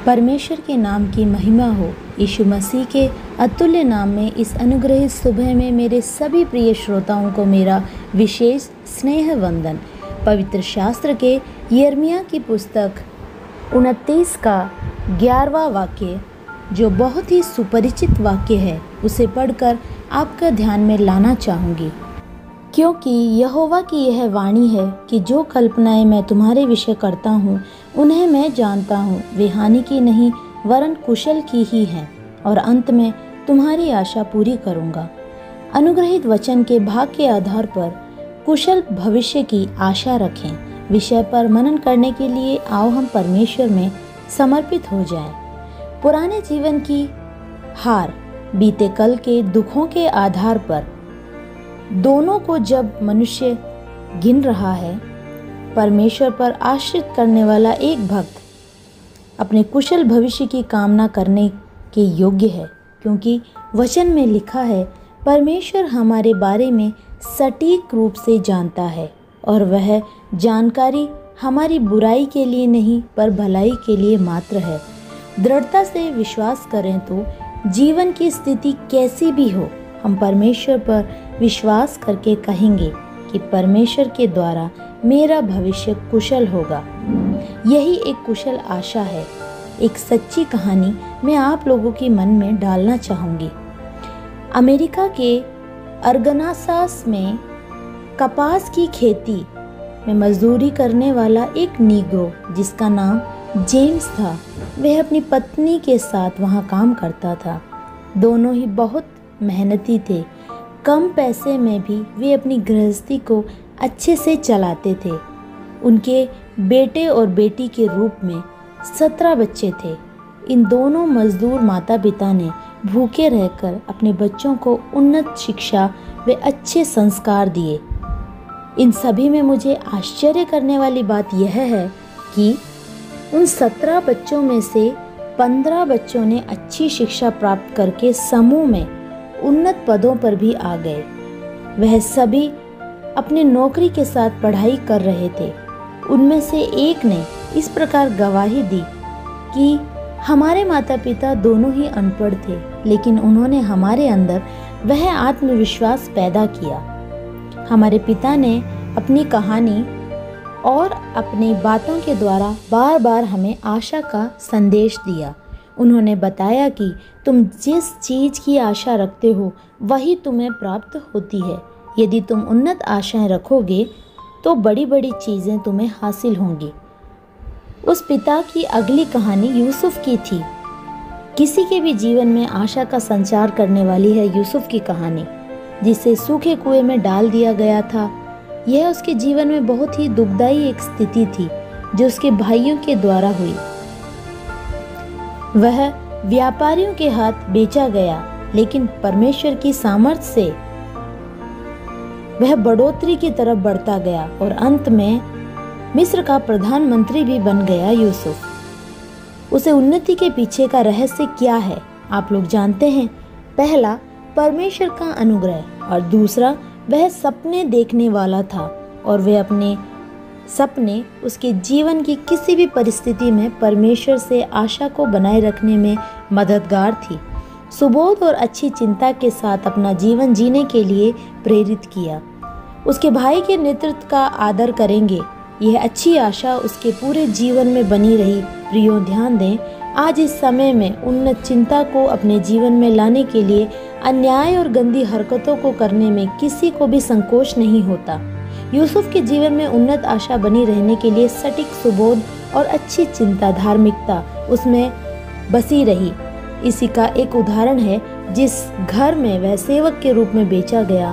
परमेश्वर के नाम की महिमा हो। यीशु मसीह के अतुल्य नाम में इस अनुग्रहित सुबह में मेरे सभी प्रिय श्रोताओं को मेरा विशेष स्नेह वंदन। पवित्र शास्त्र के यिर्मयाह की पुस्तक 29 का 11वां वाक्य, जो बहुत ही सुपरिचित वाक्य है, उसे पढ़कर आपका ध्यान में लाना चाहूँगी। क्योंकि यहोवा की यह वाणी है कि जो कल्पनाएं मैं तुम्हारे विषय करता हूँ उन्हें मैं जानता हूँ, वे हानि की नहीं वरन कुशल की ही हैं, और अंत में तुम्हारी आशा पूरी करूँगा। अनुग्रहित वचन के भाग के आधार पर कुशल भविष्य की आशा रखें विषय पर मनन करने के लिए आओ हम परमेश्वर में समर्पित हो जाएं। पुराने जीवन की हार, बीते कल के दुखों के आधार पर दोनों को जब मनुष्य गिन रहा है, परमेश्वर पर आश्रित करने वाला एक भक्त अपने कुशल भविष्य की कामना करने के योग्य है, क्योंकि वचन में लिखा है, परमेश्वर हमारे बारे में सटीक रूप से जानता है और वह जानकारी हमारी बुराई के लिए नहीं पर भलाई के लिए मात्र है। दृढ़ता से विश्वास करें तो जीवन की स्थिति कैसी भी हो, हम परमेश्वर पर विश्वास करके कहेंगे कि परमेश्वर के द्वारा मेरा भविष्य कुशल होगा। यही एक कुशल आशा है। एक सच्ची कहानी मैं आप लोगों के मन में डालना चाहूँगी। अमेरिका के अर्गनासास में कपास की खेती में मजदूरी करने वाला एक नीग्रो जिसका नाम जेम्स था, वह अपनी पत्नी के साथ वहाँ काम करता था। दोनों ही बहुत मेहनती थे। कम पैसे में भी वे अपनी गृहस्थी को अच्छे से चलाते थे। उनके बेटे और बेटी के रूप में 17 बच्चे थे। इन दोनों मजदूर माता पिता ने भूखे रहकर अपने बच्चों को उन्नत शिक्षा व अच्छे संस्कार दिए। इन सभी में मुझे आश्चर्य करने वाली बात यह है कि उन 17 बच्चों में से 15 बच्चों ने अच्छी शिक्षा प्राप्त करके समूह में उन्नत पदों पर भी आ गए। वह सभी अपने नौकरी के साथ पढ़ाई कर रहे थे। उनमें से एक ने इस प्रकार गवाही दी कि हमारे माता पिता दोनों ही अनपढ़ थे, लेकिन उन्होंने हमारे अंदर वह आत्मविश्वास पैदा किया। हमारे पिता ने अपनी कहानी और अपनी बातों के द्वारा बार बार हमें आशा का संदेश दिया। उन्होंने बताया कि तुम जिस चीज़ की आशा रखते हो वही तुम्हें प्राप्त होती है। यदि तुम उन्नत आशाएं रखोगे तो बड़ी बड़ी चीज़ें तुम्हें हासिल होंगी। उस पिता की अगली कहानी यूसुफ की थी। किसी के भी जीवन में आशा का संचार करने वाली है यूसुफ की कहानी, जिसे सूखे कुएं में डाल दिया गया था। यह उसके जीवन में बहुत ही दुखदायी एक स्थिति थी जो उसके भाइयों के द्वारा हुई। वह व्यापारियों के हाथ बेचा गया, लेकिन परमेश्वर की सामर्थ्य से वह बढ़ोतरी की तरफ बढ़ता गया और अंत में मिस्र का प्रधानमंत्री भी बन गया यूसुफ। उसे उन्नति के पीछे का रहस्य क्या है आप लोग जानते हैं। पहला, परमेश्वर का अनुग्रह, और दूसरा, वह सपने देखने वाला था और वह अपने सपने उसके जीवन की किसी भी परिस्थिति में परमेश्वर से आशा को बनाए रखने में मददगार थी। सुबोध और अच्छी चिंता के साथ अपना जीवन जीने के लिए प्रेरित किया। उसके भाई के नेतृत्व का आदर करेंगे, यह अच्छी आशा उसके पूरे जीवन में बनी रही। प्रियो, ध्यान दें, आज इस समय में उन्नत चिंता को अपने जीवन में लाने के लिए अन्याय और गंदी हरकतों को करने में किसी को भी संकोच नहीं होता। यूसुफ के जीवन में उन्नत आशा बनी रहने के लिए सटीक सुबोध और अच्छी चिंता, धार्मिकता उसमें बसी रही। इसी का एक उदाहरण है, जिस घर में वह सेवक के रूप में बेचा गया,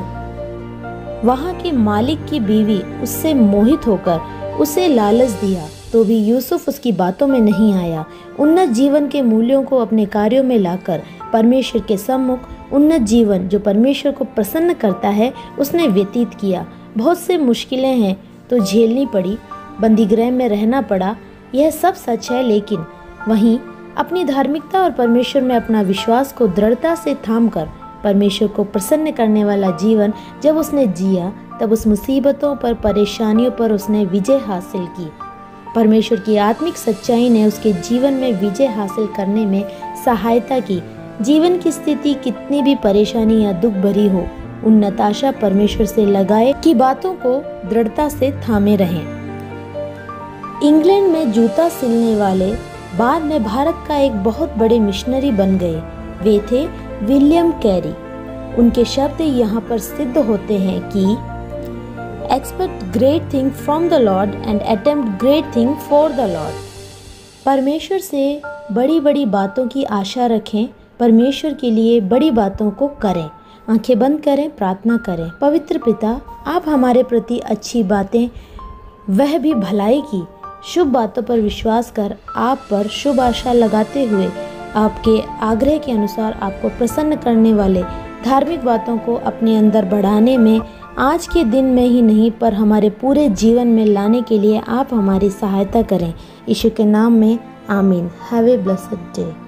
वहाँ के मालिक की बीवी उससे मोहित होकर उसे लालच दिया, तो भी यूसुफ उसकी बातों में नहीं आया। उन्नत जीवन के मूल्यों को अपने कार्यों में लाकर परमेश्वर के सम्मुख उन्नत जीवन जो परमेश्वर को प्रसन्न करता है उसने व्यतीत किया। बहुत से मुश्किलें हैं तो झेलनी पड़ी, बंदीगृह में रहना पड़ा, यह सब सच है, लेकिन वहीं अपनी धार्मिकता और परमेश्वर में अपना विश्वास को दृढ़ता से थामकर परमेश्वर को प्रसन्न करने वाला जीवन जब उसने जिया, तब उस मुसीबतों पर, परेशानियों पर उसने विजय हासिल की। परमेश्वर की आत्मिक सच्चाई ने उसके जीवन में विजय हासिल करने में सहायता की। जीवन की स्थिति कितनी भी परेशानी या दुख भरी हो, उन नताशा परमेश्वर से लगाए की बातों को दृढ़ता से थामे रहें। इंग्लैंड में जूता सिलने वाले बाद में भारत का एक बहुत बड़े मिशनरी बन गए। वे थे विलियम कैरी। उनके शब्द यहाँ पर सिद्ध होते हैं कि expect great thing from the Lord and attempt great thing for the Lord. परमेश्वर से बड़ी बड़ी बातों की आशा रखें, परमेश्वर के लिए बड़ी बातों को करें। आंखें बंद करें, प्रार्थना करें। पवित्र पिता, आप हमारे प्रति अच्छी बातें, वह भी भलाई की शुभ बातों पर विश्वास कर आप पर शुभ आशा लगाते हुए आपके आग्रह के अनुसार आपको प्रसन्न करने वाले धार्मिक बातों को अपने अंदर बढ़ाने में आज के दिन में ही नहीं पर हमारे पूरे जीवन में लाने के लिए आप हमारी सहायता करें। यीशु के नाम में आमीन। Have a blessed day.